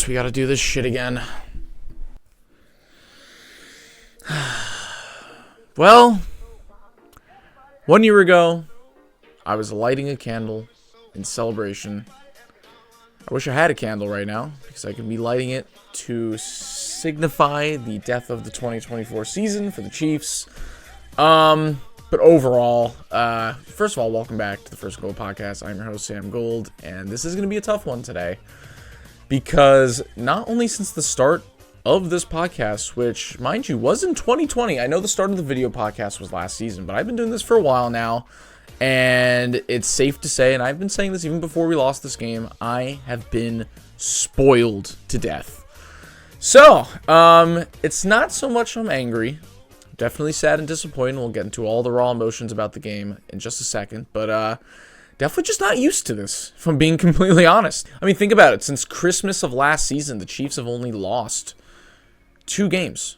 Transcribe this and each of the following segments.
We gotta do this shit again. Well, 1 year ago, I was lighting a candle in celebration. I wish I had a candle right now, because I could be lighting it to signify the death of the 2024 season for the Chiefs. But overall, first of all, welcome back to the First Goal Podcast. I'm your host, Sam Gold, and this is going to be a tough one today. Because not only since the start of this podcast, which, mind you, was in 2020. I know the start of the video podcast was last season, but I've been doing this for a while now. And it's safe to say, and I've been saying this even before we lost this game, I have been spoiled to death. So, it's not so much I'm angry. Definitely sad and disappointed. We'll get into all the raw emotions about the game in just a second. But, definitely just not used to this, if I'm being completely honest. I mean, think about it. Since Christmas of last season, the Chiefs have only lost 2 games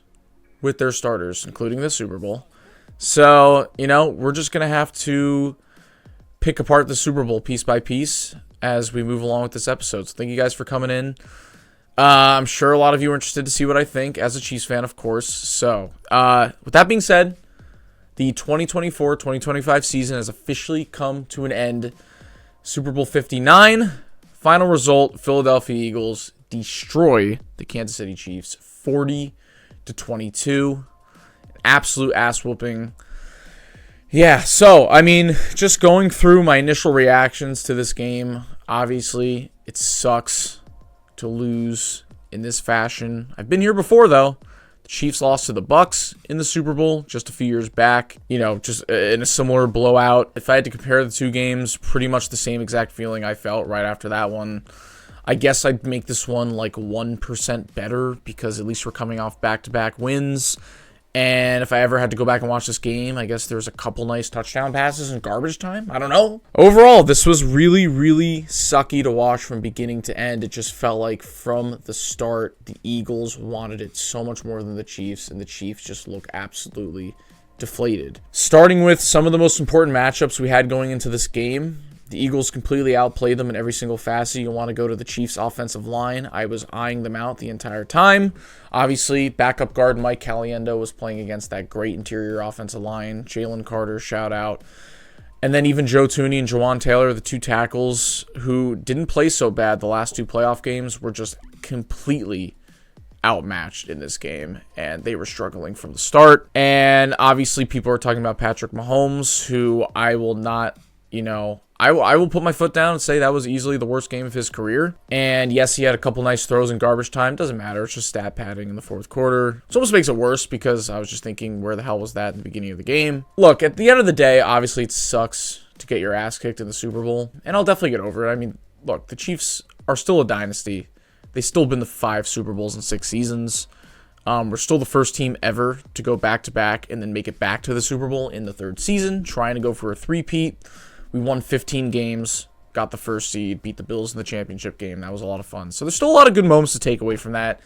with their starters, including the Super Bowl. So, you know, we're just going to have to pick apart the Super Bowl piece by piece as we move along with this episode. So thank you guys for coming in. I'm sure a lot of you are interested to see what I think as a Chiefs fan, of course. So, with that being said, the 2024-2025 season has officially come to an end. Super Bowl 59, final result, Philadelphia Eagles destroy the Kansas City Chiefs 40-22. Absolute ass whooping. Yeah, so, I mean, just going through my initial reactions to this game, obviously, it sucks to lose in this fashion. I've been here before, though. Chiefs lost to the Bucks in the Super Bowl just a few years back, you know, just in a similar blowout. If I had to compare the two games, pretty much the same exact feeling I felt right after that one. I guess I'd make this one like 1% better because at least we're coming off back-to-back wins. And if I ever had to go back and watch this game, I guess there's a couple nice touchdown passes in garbage time. I don't know. Overall, this was really, really sucky to watch from beginning to end. It just felt like from the start, the Eagles wanted it so much more than the Chiefs, and the Chiefs just look absolutely deflated. Starting with some of the most important matchups we had going into this game, the Eagles completely outplayed them in every single facet. You want to go to the Chiefs' offensive line. I was eyeing them out the entire time. Obviously, backup guard Mike Caliendo was playing against that great interior offensive line. Jalen Carter, shout out. And then even Joe Thuney and Jawan Taylor, the 2 tackles who didn't play so bad the last 2 playoff games, were just completely outmatched in this game, and they were struggling from the start. And obviously, people are talking about Patrick Mahomes, who I will not, you know, I will put my foot down and say that was easily the worst game of his career. And yes, he had a couple nice throws in garbage time. Doesn't matter. It's just stat padding in the fourth quarter. It almost makes it worse because I was just thinking, where the hell was that in the beginning of the game? Look, at the end of the day, obviously it sucks to get your ass kicked in the Super Bowl. And I'll definitely get over it. I mean, look, the Chiefs are still a dynasty. They've still been to 5 Super Bowls in 6 seasons. We're still the first team ever to go back-to-back and then make it back to the Super Bowl in the 3rd season, trying to go for a three-peat. We won 15 games, got the first seed, beat the Bills in the championship game. That was a lot of fun. So there's still a lot of good moments to take away from that.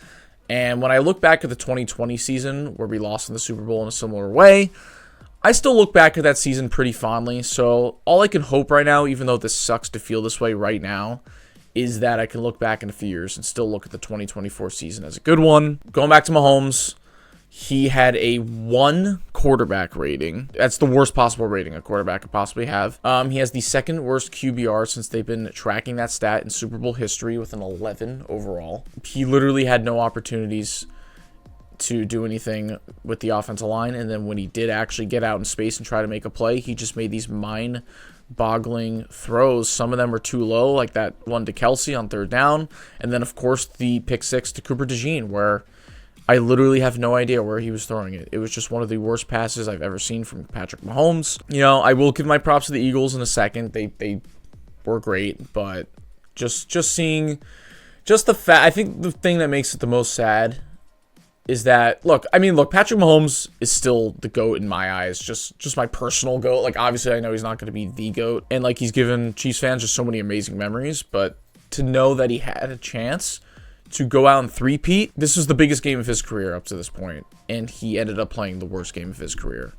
And when I look back at the 2020 season, where we lost in the Super Bowl in a similar way, I still look back at that season pretty fondly. So all I can hope right now, even though this sucks to feel this way right now, is that I can look back in a few years and still look at the 2024 season as a good one. Going back to Mahomes, he had a 1 quarterback rating. That's the worst possible rating a quarterback could possibly have. He has the 2nd worst QBR since they've been tracking that stat in Super Bowl history with an 11 overall. He literally had no opportunities to do anything with the offensive line. And then when he did actually get out in space and try to make a play, he just made these mind-boggling throws. Some of them were too low, like that one to Kelsey on 3rd down. And then, of course, the pick 6 to Cooper DeJean, where I literally have no idea where he was throwing it. It was just one of the worst passes I've ever seen from Patrick Mahomes. You know, I will give my props to the Eagles in a second. They were great, but just seeing just the fact, I think the thing that makes it the most sad is that, look, Patrick Mahomes is still the GOAT in my eyes, just my personal GOAT. Like, obviously, I know he's not going to be the GOAT, and, like, he's given Chiefs fans just so many amazing memories, but to know that he had a chance to go out and three-peat, this was the biggest game of his career up to this point, and he ended up playing the worst game of his career.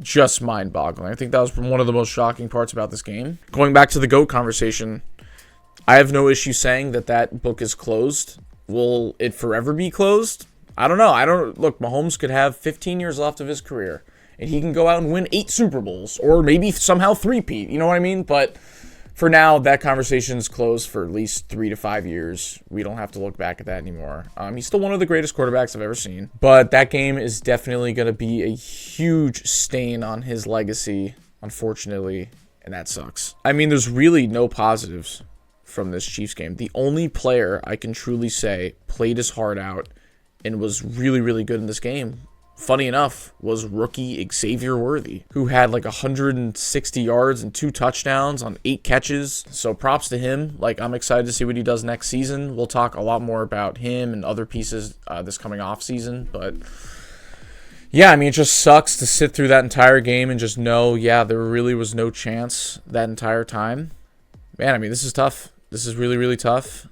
Just mind-boggling. I think that was one of the most shocking parts about this game. Going back to the GOAT conversation, I have no issue saying that that book is closed. Will it forever be closed? I don't know. Look, Mahomes could have 15 years left of his career, and he can go out and win 8 Super Bowls, or maybe somehow three-peat. You know what I mean? But for now, that conversation's closed for at least 3 to 5 years. We don't have to look back at that anymore. He's still one of the greatest quarterbacks I've ever seen. But that game is definitely going to be a huge stain on his legacy, unfortunately, and that sucks. I mean, there's really no positives from this Chiefs game. The only player I can truly say played his heart out and was really, really good in this game, funny enough, was rookie Xavier Worthy, who had like 160 yards and 2 touchdowns on 8 catches. So props to him. Like, I'm excited to see what he does next season. We'll talk a lot more about him and other pieces this coming off season. But yeah, I mean, it just sucks to sit through that entire game and just know, yeah, there really was no chance that entire time. Man, I mean, this is tough. This is really, really tough.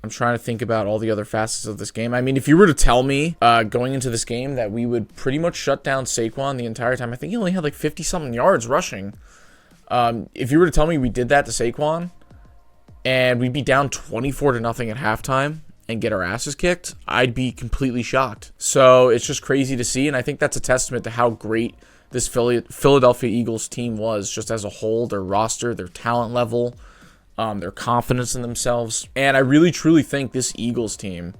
I'm trying to think about all the other facets of this game. I mean, if you were to tell me going into this game that we would pretty much shut down Saquon the entire time, I think he only had like 50-something yards rushing. If you were to tell me we did that to Saquon and we'd be down 24-0 at halftime and get our asses kicked, I'd be completely shocked. So it's just crazy to see, and I think that's a testament to how great this Philadelphia Eagles team was just as a whole, their roster, their talent level, their confidence in themselves. And I really, truly think this Eagles team,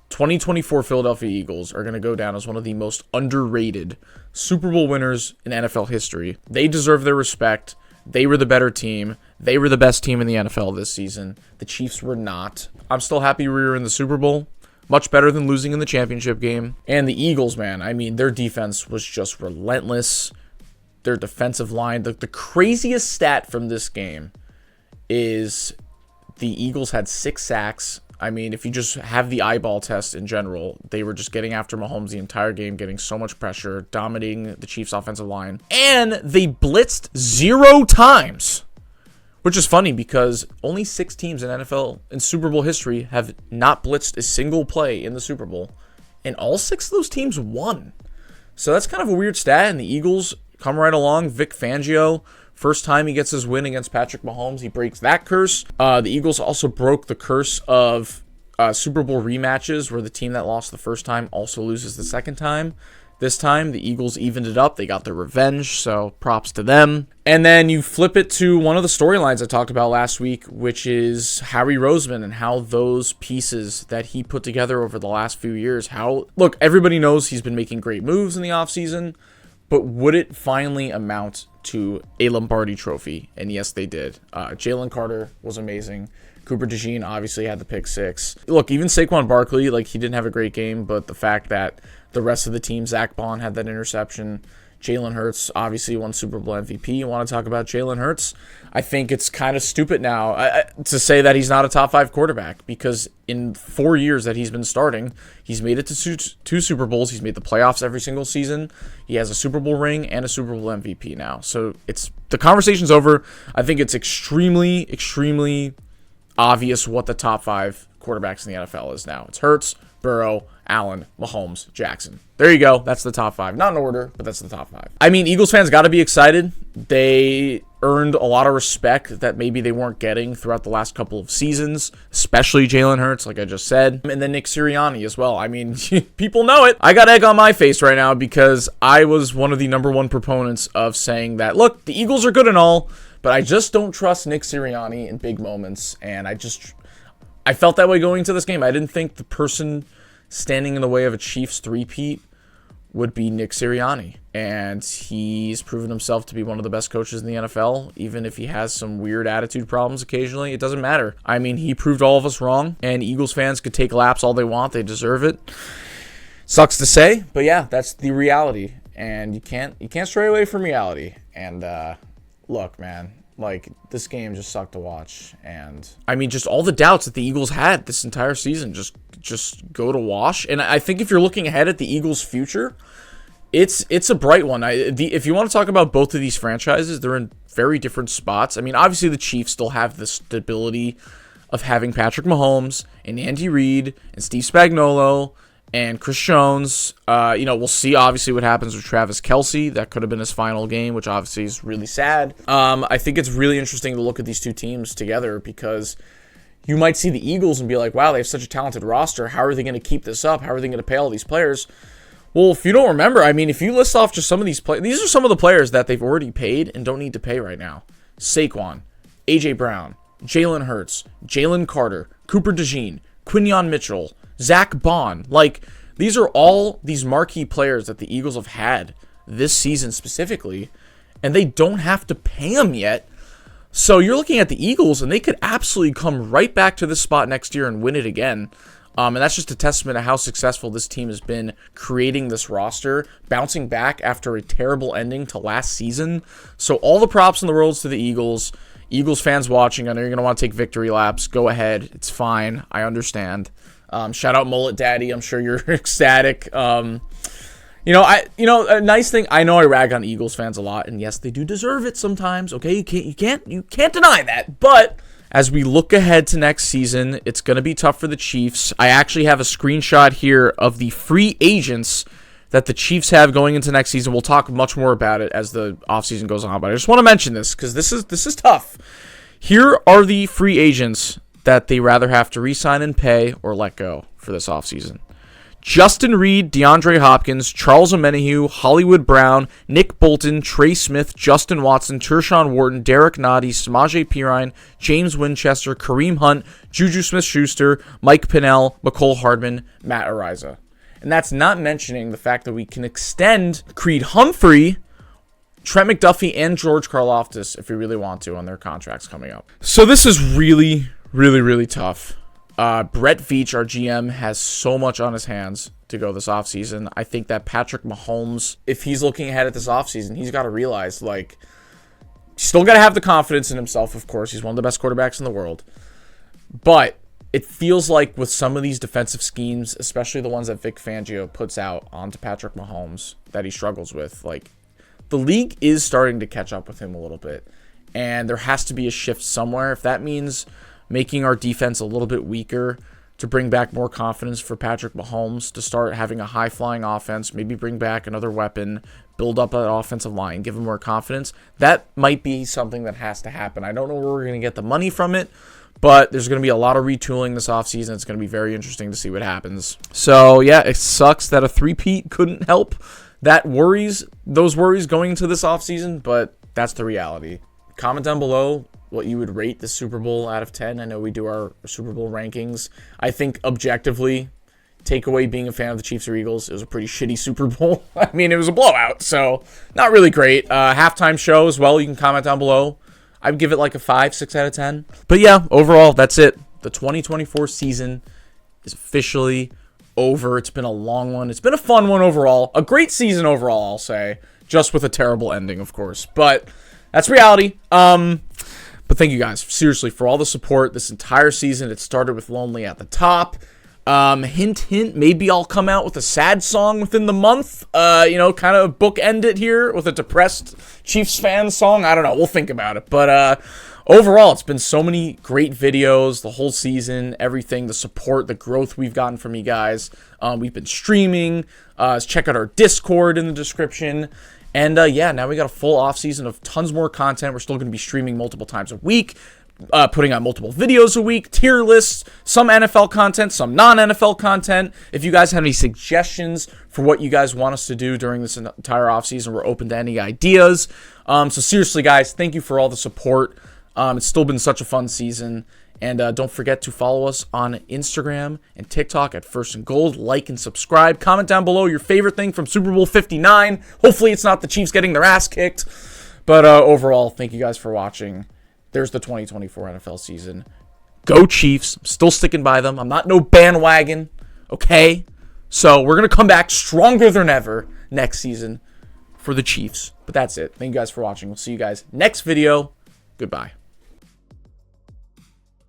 2024 Philadelphia Eagles, are going to go down as one of the most underrated Super Bowl winners in NFL history. They deserve their respect. They were the better team. They were the best team in the NFL this season. The Chiefs were not. I'm still happy we were in the Super Bowl. Much better than losing in the championship game. And the Eagles, man, I mean, their defense was just relentless. Their defensive line, the craziest stat from this game is the Eagles had 6 sacks. I mean, if you just have the eyeball test in general, they were just getting after Mahomes the entire game, getting so much pressure, dominating the Chiefs' offensive line. And they blitzed 0 times, which is funny because only 6 teams in NFL in Super Bowl history have not blitzed a single play in the Super Bowl, and all 6 of those teams won. So that's kind of a weird stat, and the Eagles come right along. Vic Fangio, first time he gets his win against Patrick Mahomes, he breaks that curse. The Eagles also broke the curse of Super Bowl rematches, where the team that lost the first time also loses the second time. This time, the Eagles evened it up. They got their revenge, so props to them. And then you flip it to one of the storylines I talked about last week, which is Howie Roseman and how those pieces that he put together over the last few years, look, everybody knows he's been making great moves in the offseason, but would it finally amount to a Lombardi trophy? And yes, they did. Jalen Carter was amazing. Cooper DeJean obviously had the pick 6. Look, even Saquon Barkley, like, he didn't have a great game, but the fact that the rest of the team, Zach Bond had that interception. Jalen Hurts obviously won Super Bowl MVP. You want to talk about Jalen Hurts? I think it's kind of stupid now to say that he's not a top 5 quarterback, because in 4 years that he's been starting, he's made it to 2 Super Bowls. He's made the playoffs every single season. He has a Super Bowl ring and a Super Bowl MVP now. So the conversation's over. I think it's extremely, extremely obvious what the top 5 quarterbacks in the NFL is now. It's Hurts, Burrow, Allen, Mahomes, Jackson. There you go. That's the top 5. Not in order, but that's the top 5. I mean, Eagles fans got to be excited. They earned a lot of respect that maybe they weren't getting throughout the last couple of seasons, especially Jalen Hurts, like I just said, and then Nick Sirianni as well. I mean, people know it. I got egg on my face right now because I was one of the #1 proponents of saying that, look, the Eagles are good and all, but I just don't trust Nick Sirianni in big moments, and I felt that way going into this game. I didn't think the person standing in the way of a Chiefs three-peat would be Nick Sirianni. And he's proven himself to be one of the best coaches in the NFL, even if he has some weird attitude problems occasionally. It doesn't matter. I mean, he proved all of us wrong, and Eagles fans could take laps all they want. They deserve it. Sucks to say, but yeah, that's the reality. And you can't stray away from reality. And look, man, like, this game just sucked to watch. And I mean, just all the doubts that the Eagles had this entire season just go to wash. And I think if you're looking ahead at the Eagles' future, it's a bright one. If you want to talk about both of these franchises, they're in very different spots. I mean, obviously the Chiefs still have the stability of having Patrick Mahomes and Andy Reid and Steve Spagnuolo and Chris Jones. We'll see obviously what happens with Travis Kelce. That could have been his final game, which obviously is really sad. I think it's really interesting to look at these two teams together because You might see the Eagles and be like, wow, they have such a talented roster. How are they going to keep this up? How are they going to pay all these players? Well, if you don't remember, I mean, if you list off just some of these players, these are some of the players that they've already paid and don't need to pay right now. Saquon, A.J. Brown, Jalen Hurts, Jalen Carter, Cooper DeJean, Quinyon Mitchell, Zach Bond. Like, these are all these marquee players that the Eagles have had this season specifically, and they don't have to pay them yet. So you're looking at the Eagles, and they could absolutely come right back to this spot next year and win it again. And that's just a testament to how successful this team has been creating this roster, bouncing back after a terrible ending to last season. So all the props in the world to the Eagles. Eagles fans watching, I know you're going to want to take victory laps. Go ahead. It's fine. I understand. Shout out Mullet Daddy. I'm sure you're ecstatic. A nice thing. I know I rag on Eagles fans a lot, and yes, they do deserve it sometimes. Okay, you can't deny that. But as we look ahead to next season, it's going to be tough for the Chiefs. I actually have a screenshot here of the free agents that the Chiefs have going into next season. We'll talk much more about it as the offseason goes on, but I just want to mention this because this is tough. Here are the free agents that they rather have to re-sign and pay or let go for this offseason. Justin Reed, DeAndre Hopkins, Charles Omenihu, Hollywood Brown, Nick Bolton, Trey Smith, Justin Watson, Tershawn Wharton, Derek Nottie, Samaje Perine, James Winchester, Kareem Hunt, Juju Smith-Schuster, Mike Pinnell, McCole Hardman, Matt Araiza. And that's not mentioning the fact that we can extend Creed Humphrey, Trent McDuffie, and George Karlaftis if we really want to on their contracts coming up. So this is really, really, really tough. Brett Veach, our GM, has so much on his hands to go this offseason. I think that Patrick Mahomes, if he's looking ahead at this offseason, he's got to realize, like, still got to have the confidence in himself, of course. He's one of the best quarterbacks in the world. But it feels like with some of these defensive schemes, especially the ones that Vic Fangio puts out onto Patrick Mahomes that he struggles with, like, the league is starting to catch up with him a little bit. And there has to be a shift somewhere. If that means making our defense a little bit weaker to bring back more confidence for Patrick Mahomes to start having a high-flying offense, maybe bring back another weapon, build up that offensive line, give him more confidence, that might be something that has to happen. I don't know where we're going to get the money from it, but there's going to be a lot of retooling this offseason. It's going to be very interesting to see what happens. So, yeah, it sucks that a three-peat couldn't help. Those worries going into this offseason, but that's the reality. Comment down below what you would rate the Super Bowl out of 10. I know we do our Super Bowl rankings. I think objectively, take away being a fan of the Chiefs or Eagles, it was a pretty shitty Super Bowl. I mean, it was a blowout, so not really great. Halftime show as well, you can comment down below. I'd give it like a 5, 6 out of 10. But yeah, overall, that's it. The 2024 season is officially over. It's been a long one. It's been a fun one overall. A great season overall, I'll say. Just with a terrible ending, of course. But that's reality. But thank you guys, seriously, for all the support this entire season. It started with Lonely at the Top. Hint, hint, maybe I'll come out with a sad song within the month. Kind of bookend it here with a depressed Chiefs fan song. I don't know. We'll think about it. But overall, it's been so many great videos, the whole season, everything, the support, the growth we've gotten from you guys. We've been streaming. Check out our Discord in the description. And, now we got a full off season of tons more content. We're still going to be streaming multiple times a week, putting out multiple videos a week, tier lists, some NFL content, some non-NFL content. If you guys have any suggestions for what you guys want us to do during this entire off season, we're open to any ideas. So seriously, guys, thank you for all the support. It's still been such a fun season. And don't forget to follow us on Instagram and TikTok at First and Gold. Like and subscribe. Comment down below your favorite thing from Super Bowl 59. Hopefully it's not the Chiefs getting their ass kicked. But overall, thank you guys for watching. There's the 2024 NFL season. Go Chiefs. I'm still sticking by them. I'm not no bandwagon. Okay? So we're going to come back stronger than ever next season for the Chiefs. But that's it. Thank you guys for watching. We'll see you guys next video. Goodbye.